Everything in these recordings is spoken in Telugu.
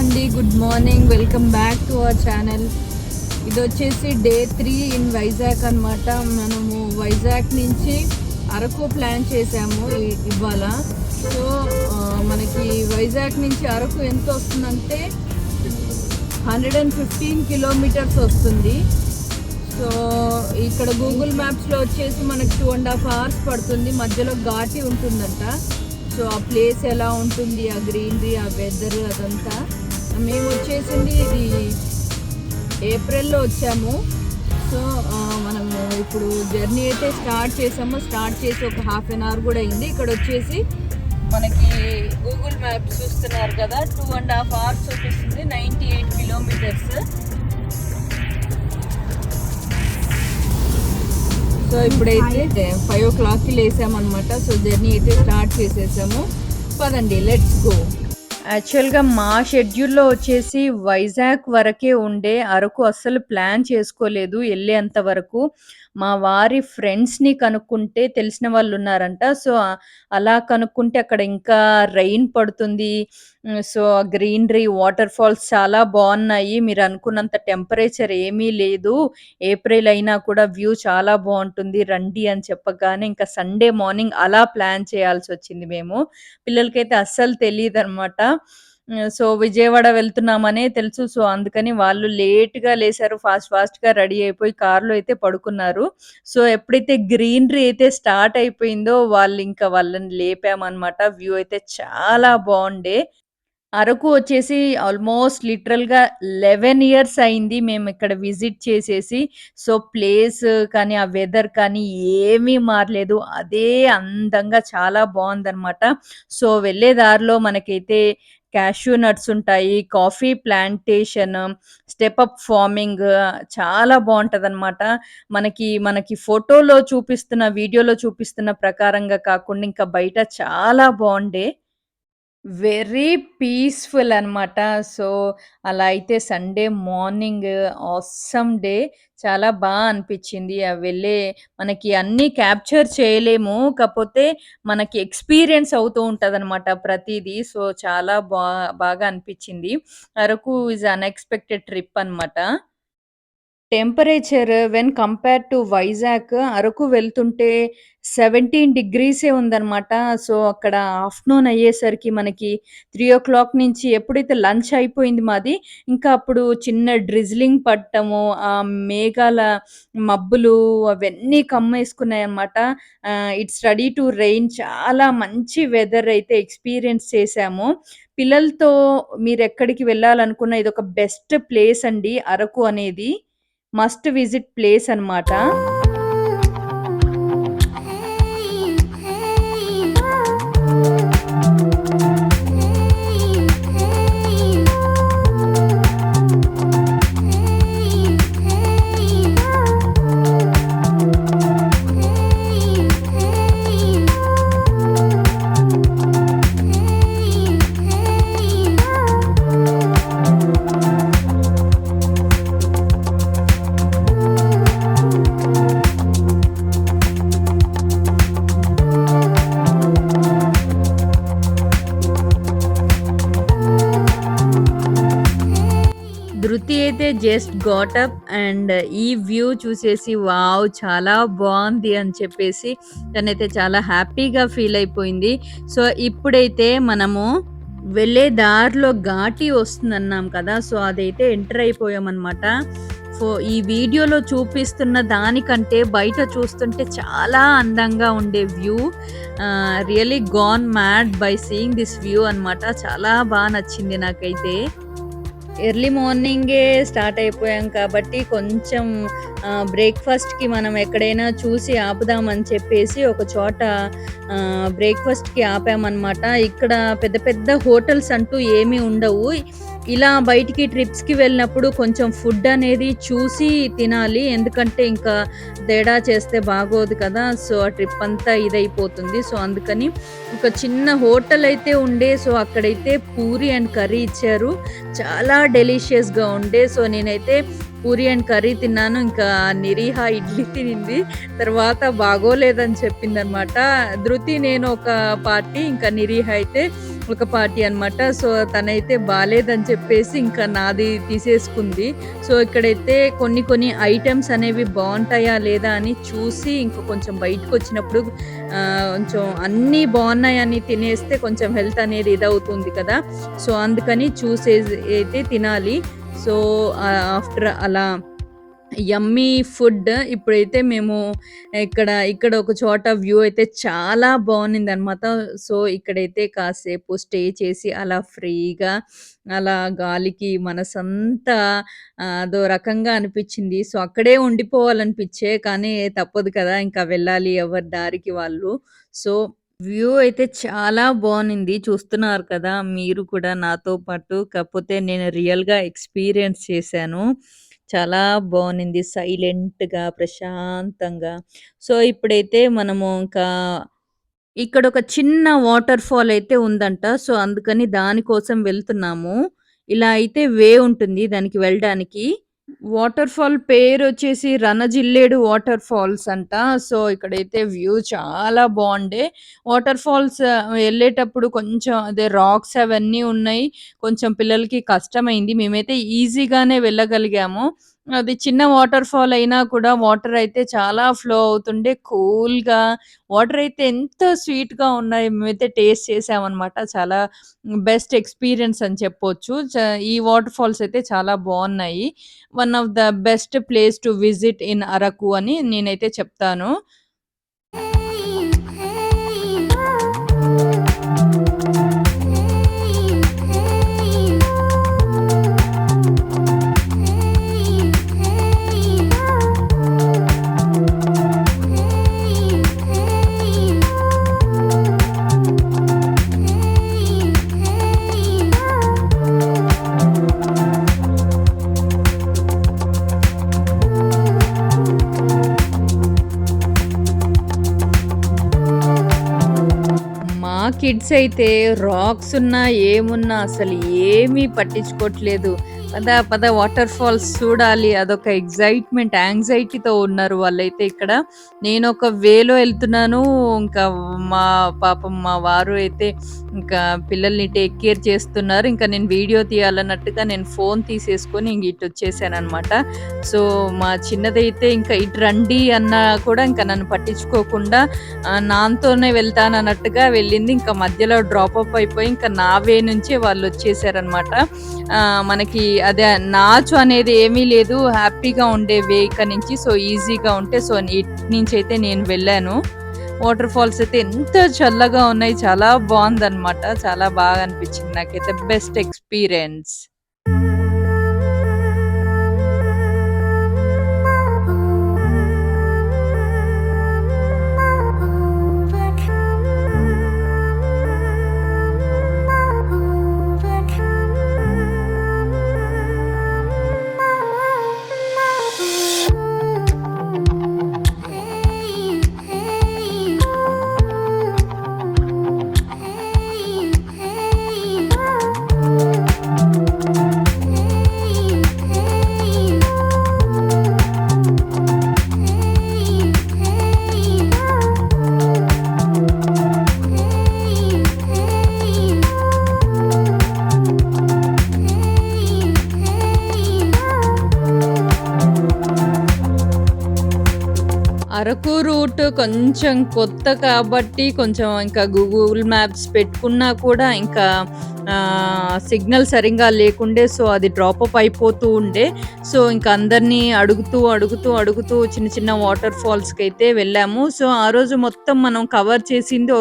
అండి, good morning. Welcome back to our channel. ఇది వచ్చేసి డే 3 ఇన్ వైజాగ్ అనమాట. మనము వైజాగ్ నుంచి అరకు ప్లాన్ చేసాము ఇవాళ. సో మనకి వైజాగ్ నుంచి అరకు ఎంత వస్తుందంటే 115 కిలోమీటర్స్ వస్తుంది. సో ఇక్కడ గూగుల్ మ్యాప్స్లో వచ్చేసి మనకి 2.5 hours పడుతుంది. మధ్యలో ఘాటి ఉంటుందంట. సో ఆ ప్లేస్ ఎలా ఉంటుంది, ఆ గ్రీనరీ, ఆ వెదర్, అదంతా. మేము వచ్చేసింది ఇది ఏప్రిల్లో వచ్చాము. సో మనము ఇప్పుడు జర్నీ అయితే స్టార్ట్ చేసాము. స్టార్ట్ చేసి ఒక 1/2 hour కూడా అయింది. ఇక్కడ వచ్చేసి మనకి గూగుల్ మ్యాప్స్ చూస్తున్నారు కదా, 2.5 hours చూపిస్తుంది, 98 కిలోమీటర్స్. సో ఇప్పుడైతే 5 o'clockకి లేసామన్నమాట. సో జర్నీ అయితే స్టార్ట్ చేసేసాము. పదండి, లెట్స్ గో. యాక్చువల్గా మా షెడ్యూల్లో వచ్చేసి వైజాగ్ వరకే ఉండే, అరకు అస్సలు ప్లాన్ చేసుకోలేదు వెళ్ళేంత వరకు. మా వారి ఫ్రెండ్స్ని కనుక్కుంటే తెలిసిన వాళ్ళు ఉన్నారంట. సో అలా కనుక్కుంటే అక్కడ ఇంకా రైన్ పడుతుంది. సో గ్రీనరీ, వాటర్ ఫాల్స్ చాలా బాగున్నాయి. మీరు అనుకున్నంత టెంపరేచర్ ఏమీ లేదు, ఏప్రిల్ అయినా కూడా వ్యూ చాలా బాగుంటుంది, రండి అని చెప్పగానే ఇంకా సండే మార్నింగ్ అలా ప్లాన్ చేయాల్సి వచ్చింది. మేము పిల్లలకైతే అస్సలు తెలియదు అనమాట. సో విజయవాడ వెళ్తున్నామనే తెలుసు. సో అందుకని వాళ్ళు లేట్‌గా లేసారు. ఫాస్ట్‌గా రెడీ అయిపోయి కార్‌లో అయితే పడుకున్నారు. సో ఎప్పుడైతే గ్రీనరీ అయితే స్టార్ట్ అయిపోయిందో వాళ్ళని లేపామనమాట. వ్యూ అయితే చాలా బావుండే. అరకు వచ్చేసి ఆల్మోస్ట్ లిటరల్‌గా 11 ఇయర్స్ అయింది మేమిక్కడ విజిట్ చేసేసి. సో ప్లేస్ కానీ, ఆ వెదర్ కానీ ఏమీ మారలేదు. అదే అందంగా చాలా బావుందనమాట. సో వెళ్ళే దారిలో మనకైతే క్యాష్యూ నట్స్ ఉంటాయి, coffee plantation, step up farming చాలా బావుంటదనమాట. మనకి ఫోటోలో చూపిస్తున్న, వీడియోలో చూపిస్తున్న ప్రకారంగా కాకుండా ఇంకా బయట చాలా బావుండే. వెరీ పీస్‌ఫుల్ అనమాట. సో, అలా అయితే సండే మార్నింగ్ ఆసమ్ డే. చాలా అనిపిచ్చింది. మనకి అన్నీ క్యాప్చర్ చేయలేము. కాపోతే మనకి ఎక్స్‌పీరియన్స్ అవుతూ ఉంటదనమాట ప్రతీదీ. సో, చాలా బాగా అనిపిచ్చింది. అరకు ఈజ్ అన్‌ఎక్స్‌పెక్టెడ్ ట్రిప్ అనమాట. Temperature when compare to Vizag, Araku వెళ్తుంటే 17 డిగ్రీసే ఉందనమాట. సో, అక్కడ ఆఫ్టర్‌నూన్ అయ్యేసరికి మనకి 3 నుంచి ఎప్పుడైతే లంచ్ అయిపోయింది మాది, ఇంకా అప్పుడు చిన్న డ్రిజ్లింగ్ పడటము, మేఘాల మబ్బులు అవన్నీ కమ్మేసుకున్నాయన్నమాట. It's ready to rain. చాలా మంచి వెదర్ అయితే ఎక్స్‌పీరియన్స్ చేశాము. పిల్లలతో మీరెక్కడికి వెళ్ళాలనుకున్న ఇదొక బెస్ట్ ప్లేస్ అండి అరకు అనేది. మస్ట్ విజిట్ ప్లేస్ అన్నమాట. ధృతి అయితే జస్ట్ గాట్ అప్ అండ్ ఈ వ్యూ చూసేసి వావ్! చాలా బావుంది అని చెప్పేసి తనైతే చాలా హ్యాపీగా ఫీల్ అయిపోయింది. సో, ఇప్పుడైతే మనము వెళ్ళే దారిలో ఘాటి వస్తుందన్నాం కదా! సో, అదైతే ఎంటర్ అయిపోయామనమాట. సో, ఈ వీడియోలో చూపిస్తున్న దానికంటే బయట చూస్తుంటే చాలా అందంగా ఉండే view. Really gone mad by seeing this view అనమాట. చాలా నచ్చింది నాకైతే. ఎర్లీ మార్నింగే స్టార్ట్ అయిపోయాం కాబట్టి కొంచెం బ్రేక్‌ఫాస్ట్‌కి మనం ఎక్కడైనా చూసి ఆపుదామని చెప్పేసి ఒక చోట బ్రేక్‌ఫాస్ట్‌కి ఆపామనమాట. ఇక్కడ పెద్ద పెద్ద హోటల్స్ అంటూ ఏమీ ఉండవు. ఇలా బయటికి ట్రిప్స్‌కి వెళ్ళినప్పుడు కొంచెం ఫుడ్ అనేది చూసి తినాలి. ఎందుకంటే ఇంకా తేడా చేస్తే బాగోదు కదా! సో, ఆ ట్రిప్ అంతా ఇదైపోతుంది. సో, అందుకని ఒక చిన్న హోటల్ అయితే ఉండే. సో, అక్కడైతే పూరి అండ్ కర్రీ ఇచ్చారు. చాలా డెలీషియస్‌గా ఉండే. సో, నేనైతే పూరి అండ్ కర్రీ తిన్నాను. ఇంకా నిరీహ ఇడ్లీ తినింది. తర్వాత బాగోలేదని చెప్పిందనమాట. ధృతి, నేను ఒక పార్టీ, ఇంకా నిరీహ అయితే ఒక పార్టీ అనమాట. సో, తనైతే బాలేదని చెప్పేసి ఇంకా నాది తీసేసుకుంది. సో, ఇక్కడైతే కొన్ని కొన్ని ఐటెమ్స్ అనేవి బావుంటాయా లేదా అని చూసి ఇంక కొంచెం బయటకొచ్చినప్పుడు కొంచెం అన్నీ బావున్నాయని తినేస్తే కొంచెం హెల్త్ అనేది ఇదవుతుంది కదా! సో, అందుకని చూసేసి అయితే తినాలి. సో, ఆఫ్టర్ అలా యమ్మీ ఫుడ్ ఇప్పుడైతే మేము ఇక్కడ ఒక చోట వ్యూ అయితే చాలా బావున్నిందనమాట. సో, ఇక్కడైతే కాసేపు స్టే చేసి అలా ఫ్రీగా అలా గాలికి మనసంతా అదో రకంగా అనిపిచ్చింది. సో, అక్కడే ఉండిపోవాలనిపిచ్చే కానీ తప్పదు కదా! ఇంకా వెళ్ళాలి ఎవరి దారికి వాళ్ళు. సో, వ్యూ అయితే చాలా బావున్నింది. చూస్తున్నారు కదా! మీరు కూడా నాతో పాటు. కాకపోతే నేను రియల్‌గా ఎక్స్‌పీరియన్స్ చేశాను. చాలా బావున్నింది. సైలెంట్‌గా, ప్రశాంతంగా. సో, ఇప్పుడైతే మనము ఇంకా ఇక్కడొక చిన్న వాటర్ ఫాల్ అయితే ఉందంట. సో, అందుకని దాని కోసం వెళ్తున్నాము. ఇలా అయితే ఉంటుంది దానికి వెళ్ళడానికి. వాటర్ ఫాల్ పేరొచ్చేసి రణజిల్లేడు వాటర్ ఫాల్స్ అంట. సో, ఇక్కడైతే వ్యూ చాలా బావుండే. వాటర్ ఫాల్స్ ఎళ్ళేటప్పుడు కొంచెం అదే రాక్స్ అవన్నీ ఉన్నాయి. కొంచెం పిల్లలకి కష్టమైంది. మేమైతే ఈజీగానే వెళ్ళగలిగాము. అది చిన్న వాటర్ ఫాల్ అయినా కూడా వాటర్ అయితే చాలా ఫ్లో అవుతుండే కూల్‌గా వాటర్ అయితే ఎంత స్వీట్‌గా ఉన్నాయి. మేమైతే టేస్ట్ చేసామనమాట. చాలా బెస్ట్ ఎక్స్‌పీరియన్స్ అని చెప్పొచ్చు. ఈ వాటర్ ఫాల్స్ అయితే చాలా బావున్నాయి. One of the best place to visit in Araku అని నేనైతే చెప్తాను. మా కిడ్స్ అయితే రాక్స్ ఉన్నా, ఏమున్నా అసలు ఏమీ పట్టించుకోవట్లేదు. పద, పద వాటర్ ఫాల్స్ చూడాలి. అదొక ఎక్సైట్‌మెంట్, యాంగ్జైటీతో ఉన్నారు వాళ్ళైతే ఇక్కడ. నేనొక వేలో ఎళ్తున్నాను. ఇంకా పాపం మా వారు అయితే ఇంకా పిల్లల్ని టేక్ కేర్ చేస్తున్నారు. ఇంకా నేను వీడియో తీయాలన్నట్టుగా నేను ఫోన్ తీసేసుకొని ఇంక ఇటొచ్చేసాననమాట. సో, మా చిన్నదైతే ఇంకా ఇటు రండి అన్నా కూడా ఇంకా నన్ను పట్టించుకోకుండా నాన్నతోనే వెళ్తానన్నట్టుగా వెళ్ళింది. ఇంకా మధ్యలో డ్రాపప్ అయిపోయి ఇంకా నా వే నుంచే వాళ్ళొచ్చేసారనమాట. మనకి అదే నాచు అనేది ఏమీ లేదు. హ్యాపీగా ఉండే వే ఇక్కడి నుంచి. సో, ఈజీగా ఉంటే సో, ఇటు నుంచయితే నేను వెళ్ళాను. వాటర్ ఫాల్స్ అయితే ఎంత చల్లగా ఉన్నాయి. చాలా బావుందనమాట. చాలా బాగా అనిపించింది నాకైతే. Best experience. అరకు రూట్ కొంచెం కొత్త కాబట్టి కొంచెం ఇంకా గూగుల్ మ్యాప్స్ పెట్టుకున్నా కూడా ఇంకా సిగ్నల్ సరింగా లేకుండే. సో, అది డ్రాపప్ అయిపోతూ ఉండే. సో, ఇంక అందరిని అడుగుతూ చిన్న చిన్న వాటర్ ఫాల్స్‌కైతే వెళ్ళాము. సో, ఆ రోజు మొత్తం మనం కవర్ చేసింది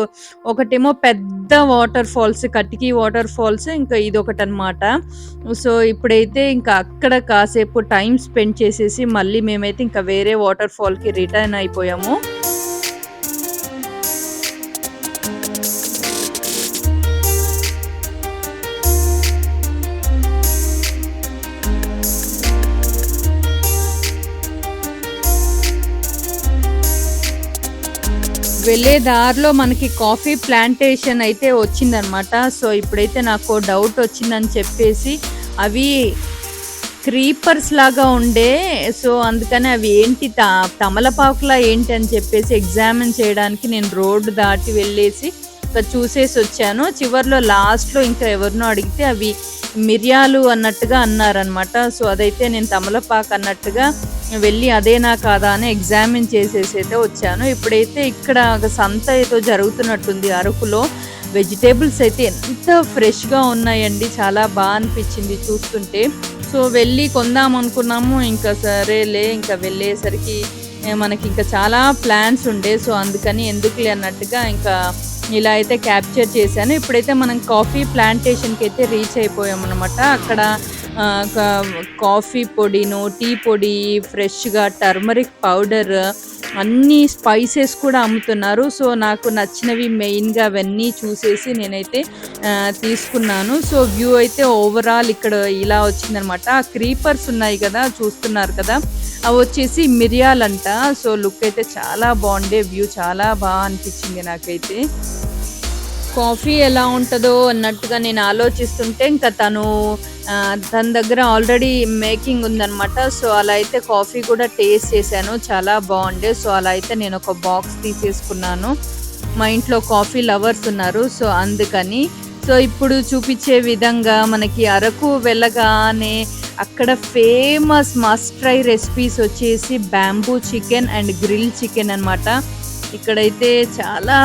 ఒకటేమో పెద్ద వాటర్ ఫాల్స్ కటికి వాటర్ ఫాల్స్ ఇంకా ఇదొకటనమాట. సో, ఇప్పుడైతే ఇంకా అక్కడ కాసేపు టైమ్ స్పెండ్ చేసేసి మళ్ళీ మేమైతే ఇంకా వేరే వాటర్ ఫాల్‌కి రిటర్న్ అయిపోయాము. వెళ్ళే దారిలో మనకి కాఫీ ప్లాంటేషన్ అయితే వచ్చిందనమాట. సో, ఇప్పుడైతే నాకు డౌట్ వచ్చిందని చెప్పేసి అవి క్రీపర్స్ లాగా ఉండే. సో, అందుకని అవి ఏంటి తమలపాకులా ఏంటి అని చెప్పేసి ఎగ్జామిన్ చేయడానికి నేను రోడ్డు దాటి వెళ్ళేసి ఇంకా చూసేసి వచ్చాను. చివర్లో లాస్ట్‌లో ఇంకా ఎవరినో అడిగితే అవి మిరియాలు అన్నట్టుగా అన్నారనమాట. సో, అదైతే నేను తమలపాకు అన్నట్టుగా వెళ్ళి అదేనా కాదా అని ఎగ్జామిన్ చేసేసి అయితే వచ్చాను. ఇప్పుడైతే ఇక్కడ ఒక సంత ఏదో జరుగుతున్నట్టుంది అరకులో. వెజిటేబుల్స్ అయితే ఎంత ఫ్రెష్‌గా ఉన్నాయండి. చాలా అనిపించింది చూస్తుంటే. సో, వెళ్ళి కొందాం అనుకున్నాము. ఇంకా సరేలే ఇంకా వెళ్ళేసరికి మనకింకా చాలా ప్లాన్స్ ఉండే. సో, అందుకని ఎందుకులే అన్నట్టుగా ఇంకా ఇలా అయితే క్యాప్చర్ చేశాను. ఇప్పుడైతే మనం కాఫీ ప్లాంటేషన్‌కి అయితే రీచ్ అయిపోయామనమాట. అక్కడ కాఫీ పొడిను, టీ పొడి, ఫ్రెష్‌గా టర్మరిక్ పౌడర్ అన్నీ స్పైసెస్ కూడా అమ్ముతున్నారు. సో, నాకు నచ్చినవి మెయిన్‌గా అవన్నీ చూసేసి నేనైతే తీసుకున్నాను. సో, వ్యూ అయితే ఓవరాల్ ఇక్కడ ఇలా వచ్చిందనమాట. ఆ క్రీపర్స్ ఉన్నాయి కదా! చూస్తున్నారు కదా! అవొచ్చేసి మిరియాలంట. సో, లుక్ అయితే చాలా బాగుండే. వ్యూ చాలా అనిపించింది నాకైతే. కాఫీ ఎలా ఉంటదో అన్నట్టుగా నేను ఆలోచిస్తుంటే ఇంకా తన దగ్గర ఆల్రెడీ మేకింగ్ ఉందనమాట. సో, అలా అయితే కాఫీ కూడా టేస్ట్ చేశాను. చాలా బాగుండే. సో, అలా అయితే నేను ఒక బాక్స్ తీసేసుకున్నాను. మా ఇంట్లో కాఫీ లవర్స్ ఉన్నారు. సో, అందుకని. సో, ఇప్పుడు చూపించే విధంగా మనకి అరకు వెళ్ళగానే అక్కడ ఫేమస్ మస్ట్ ట్రై రెసిపీస్ వచ్చేసి bamboo chicken and grill chicken అనమాట. ఇక్కడైతే చాలా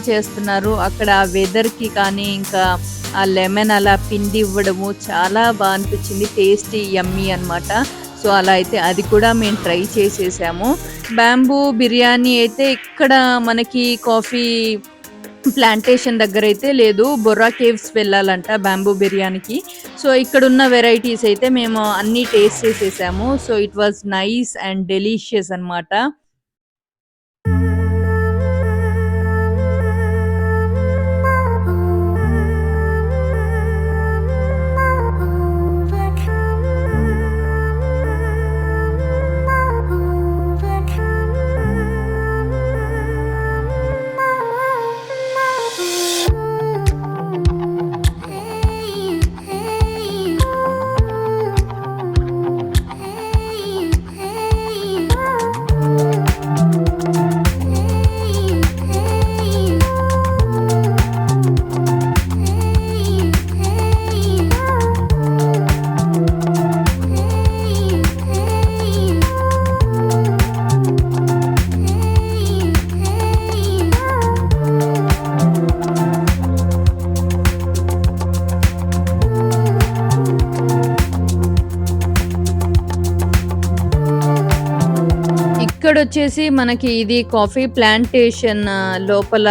చేస్తున్నారు. అక్కడ ఆ వెదర్‌కి కానీ, ఇంకా ఆ లెమన్ అలా పిండి ఇవ్వడము చాలా అనిపించింది. టేస్టీ, యమ్మీ అనమాట. సో, అలా అయితే అది కూడా మేము ట్రై చేసేసాము. బ్యాంబూ బిర్యానీ అయితే ఇక్కడ మనకి కాఫీ ప్లాంటేషన్ దగ్గరైతే లేదు. బొర్రా కేవ్స్ వెళ్ళాలంట బ్యాంబూ బిర్యానీకి. సో, ఇక్కడున్న వెరైటీస్ అయితే మేము అన్నీ టేస్ట్ చేసేసాము. So, it was nice and delicious అనమాట. ఇక్కడొచ్చేసి మనకి ఇది కాఫీ ప్లాంటేషన్ లోపల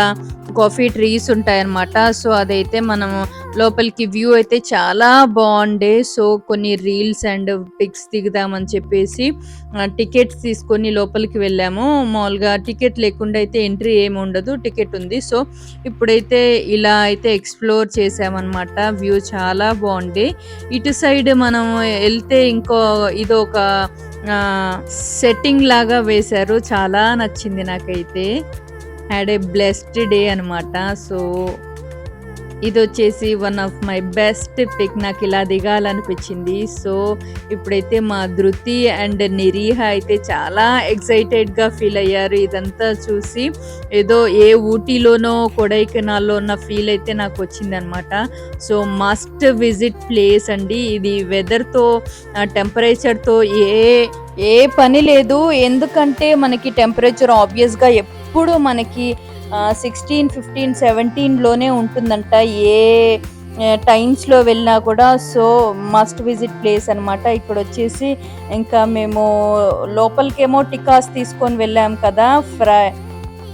కాఫీ ట్రీస్ ఉంటాయన్నమాట. సో, అదైతే మనము లోపలికి వ్యూ అయితే చాలా బాగుండే. సో, కొన్ని రీల్స్ అండ్ పిక్స్ దిగుదామని చెప్పేసి టికెట్స్ తీసుకొని లోపలికి వెళ్ళాము. మామూలుగా టికెట్ లేకుండా అయితే ఎంట్రీ ఏమి ఉండదు. టికెట్ ఉంది. సో, ఇప్పుడైతే ఇలా అయితే ఎక్స్ప్లోర్ చేసామన్నమాట. వ్యూ చాలా బాగుండే. ఇటు సైడ్ మనం వెళ్తే ఇదొక సెట్టింగ్ లాగా వేశారు. చాలా నచ్చింది నాకైతే. హ్యాడ్ ఏ బ్లెస్డ్ డే అనమాట. సో, ఇదొచ్చేసి one of my best pic. నాకు ఇలా దిగాలనిపించింది. సో, ఇప్పుడైతే మా ధృతి అండ్ నిరీహ అయితే చాలా ఎక్సైటెడ్‌గా ఫీల్ అయ్యారు. ఇదంతా చూసి ఏదో ఏ ఊటీలోనో, కొడైకెనాల్‌లో ఉన్న ఫీల్ అయితే నాకు వచ్చిందనమాట. సో, మస్ట్ విజిట్ ప్లేస్ అండి. ఇది వెదర్‌తో టెంపరేచర్‌తో ఏ పని లేదు. ఎందుకంటే మనకి టెంపరేచర్ ఆబ్వియస్‌గా ఎప్పుడు మనకి 16, 15, 17లోనే ఉంటుందంట. ఏ టైమ్స్‌లో వెళ్ళినా కూడా. సో, మస్ట్ విజిట్ ప్లేస్ అనమాట. ఇక్కడొచ్చేసి ఇంకా మేము లోపలికేమో టికాస్ తీసుకొని వెళ్ళాం కదా!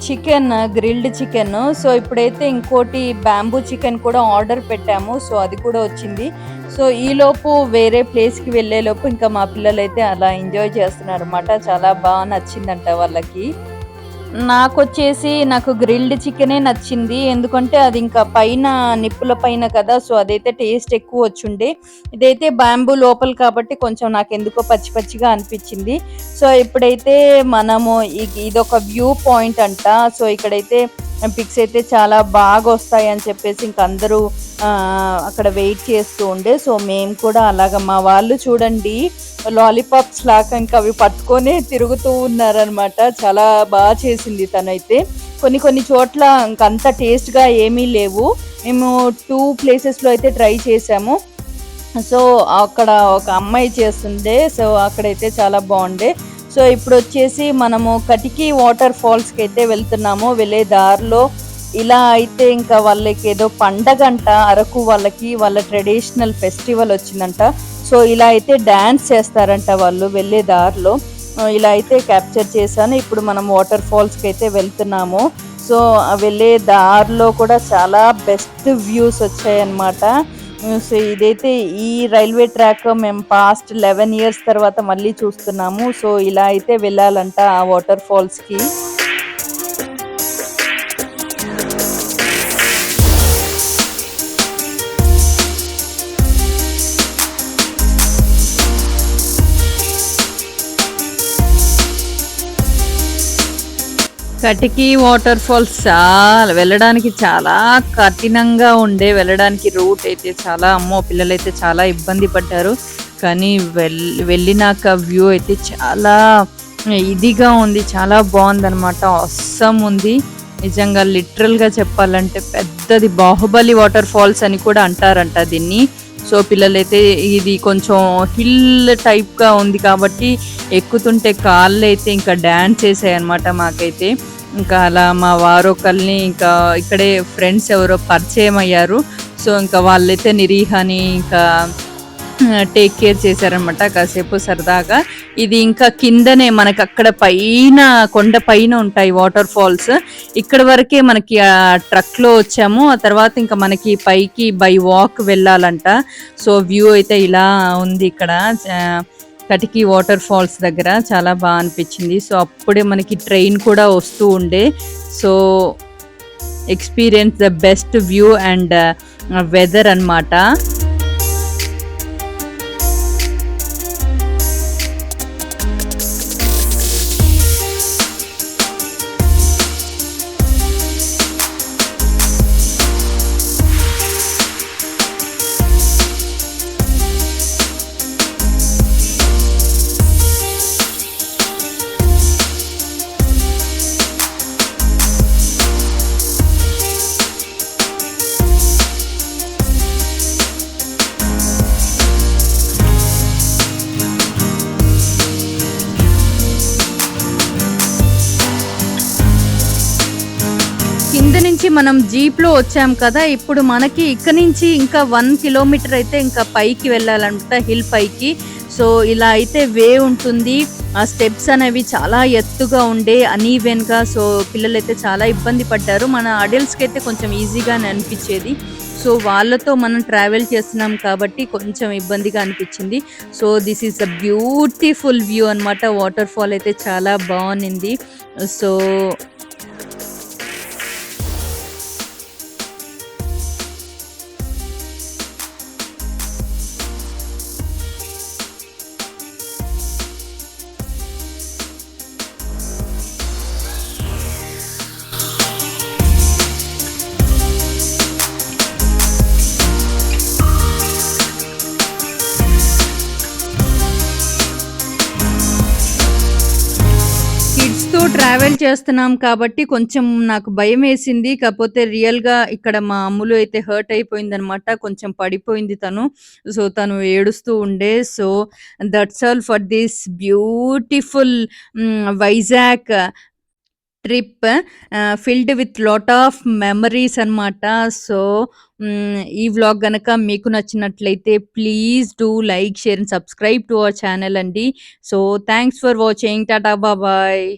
Chicken, grilled chicken. సో, ఇప్పుడైతే ఇంకోటి బ్యాంబూ చికెన్ కూడా ఆర్డర్ పెట్టాము. సో, అది కూడా వచ్చింది. సో, ఈలోపు వేరే ప్లేస్‌కి వెళ్ళేలోపు ఇంకా మా పిల్లలైతే అలా ఎంజాయ్ చేస్తున్నారన్నమాట. చాలా నచ్చిందంట వాళ్ళకి. నాకు గ్రిల్డ్ చికెనే నచ్చింది. ఎందుకంటే అది ఇంకా పైన నిప్పుల పైన కదా! సో, అదైతే టేస్ట్ ఎక్కువ వచ్చుండే. ఇదైతే బ్యాంబూ లోపల కాబట్టి కొంచెం నాకెందుకో పచ్చి పచ్చిగా అనిపించింది. సో, ఇప్పుడైతే మనము ఇదొక వ్యూ పాయింట్ అంట. సో, ఇక్కడైతే పిక్స్ అయితే చాలా వస్తాయని చెప్పేసి ఇంక అందరూ అక్కడ వెయిట్ చేస్తూ ఉండే. సో, మేము కూడా అలాగా మా వాళ్ళు చూడండి లాలీపాప్స్ లాగా ఇంకా అవి పట్టుకొనే తిరుగుతూ ఉన్నారనమాట. చాలా చేసింది తనైతే. కొన్ని కొన్ని చోట్ల ఇంకంత టేస్ట్‌గా ఏమీ లేవు. మేము 2 ప్లేసెస్‌లో అయితే ట్రై చేసాము. సో, అక్కడ ఒక అమ్మాయి చేస్తుండే. సో, అక్కడైతే చాలా బావుండే. సో, ఇప్పుడొచ్చేసి మనము కటికి వాటర్ ఫాల్స్‌కైతే వెళ్తున్నాము. వెళ్ళే దారిలో ఇలా అయితే ఇంకా వాళ్ళకేదో పండగంట అరకు వాళ్ళకి. వాళ్ళ ట్రెడిషనల్ ఫెస్టివల్ వచ్చిందంట. సో, ఇలా అయితే డాన్స్ చేస్తారంట వాళ్ళు వెళ్ళే దారిలో. ఇలా అయితే క్యాప్చర్ చేశాను. ఇప్పుడు మనం వాటర్ ఫాల్స్‌కైతే వెళ్తున్నాము. సో, వెళ్ళే దారిలో కూడా చాలా బెస్ట్ వ్యూస్ వచ్చాయన్నమాట. సో, ఇదైతే ఈ రైల్వే ట్రాక్ మేము పాస్ట్ 11 ఇయర్స్ తర్వాత మళ్ళీ చూస్తున్నాము. సో, ఇలా అయితే వెళ్ళాలంట ఆ వాటర్ ఫాల్స్‌కి. కటికి వాటర్ ఫాల్స్ వెళ్ళడానికి చాలా కఠినంగా ఉండే. వెళ్ళడానికి రూట్ అయితే చాలా అమ్మో! పిల్లలైతే చాలా ఇబ్బంది పడ్డారు. కానీ వెళ్ళినాక వ్యూ అయితే చాలా ఇదిగా ఉంది. చాలా బావుందనమాట. ఆసమ్ ఉంది. నిజంగా లిటరల్‌గా చెప్పాలంటే పెద్దది 'బాహుబలి వాటర్ ఫాల్స్' అని కూడా అంటారంట దీన్ని. సో, పిల్లలైతే ఇది కొంచెం హిల్ టైప్‌గా ఉంది కాబట్టి ఎక్కుతుంటే కాళ్ళైతే ఇంకా డాన్స్ చేసాయన్నమాట మాకైతే. ఇంకా అలా మా వారొకళ్ళని ఇంకా ఇక్కడే ఫ్రెండ్స్ ఎవరో పరిచయం అయ్యారు. సో, ఇంకా వాళ్ళైతే నిరీహాని ఇంకా టేక్ కేర్ చేశారనమాట కాసేపు సరదాగా. ఇది ఇంకా కిందనే మనకక్కడ పైన కొండ పైన ఉంటాయి వాటర్ ఫాల్స్. ఇక్కడి వరకే మనకి ట్రక్‌లో వచ్చాము. ఆ తర్వాత ఇంకా మనకి పైకి బై వాక్ వెళ్ళాలంట. సో, వ్యూ అయితే ఇలా ఉంది ఇక్కడ. కటికి వాటర్ ఫాల్స్ దగ్గర చాలా అనిపించింది. సో, అప్పుడే మనకి ట్రైన్ కూడా వస్తూ ఉండే. So, experience the best view and weather అన్నమాట. కింద నుంచి మనం జీప్‌లో వచ్చాం కదా! ఇప్పుడు మనకి ఇక్కడి నుంచి ఇంకా 1 కిలోమీటర్ అయితే ఇంకా పైకి వెళ్ళాలంట హిల్ పైకి. సో, ఇలా అయితే వే ఉంటుంది. ఆ స్టెప్స్ అనేవి చాలా ఎత్తుగా ఉండే అనీవెన్‌గా. సో, పిల్లలైతే చాలా ఇబ్బంది పడ్డారు. మన అడల్ట్స్‌కైతే కొంచెం ఈజీగానే అనిపిచ్చేది. సో, వాళ్ళతో మనం ట్రావెల్ చేస్తున్నాం కాబట్టి కొంచెం ఇబ్బందిగా అనిపిచ్చింది. So, this is a beautiful view అనమాట. వాటర్ ఫాల్ అయితే చాలా బావున్నింది. సో కిడ్స్‌తో ట్రావెల్ చేస్తున్నాం కాబట్టి కొంచెం నాకు భయమేసింది. కాపోతే రియల్‌గా ఇక్కడ మా అమ్ములు అయితే హర్ట్ అయిపోయిందనమాట. కొంచెం పడిపోయింది తను. సో, తను ఏడుస్తూ ఉండే. So, that's all for this beautiful Vizag trip filled with lot of memories అనమాట. సో, ఈ వ్లాగ్ గనక మీకు నచ్చినట్లయితే please do like, share and subscribe to our channel అండి. So, thanks for watching. టాటా బాబాయ్.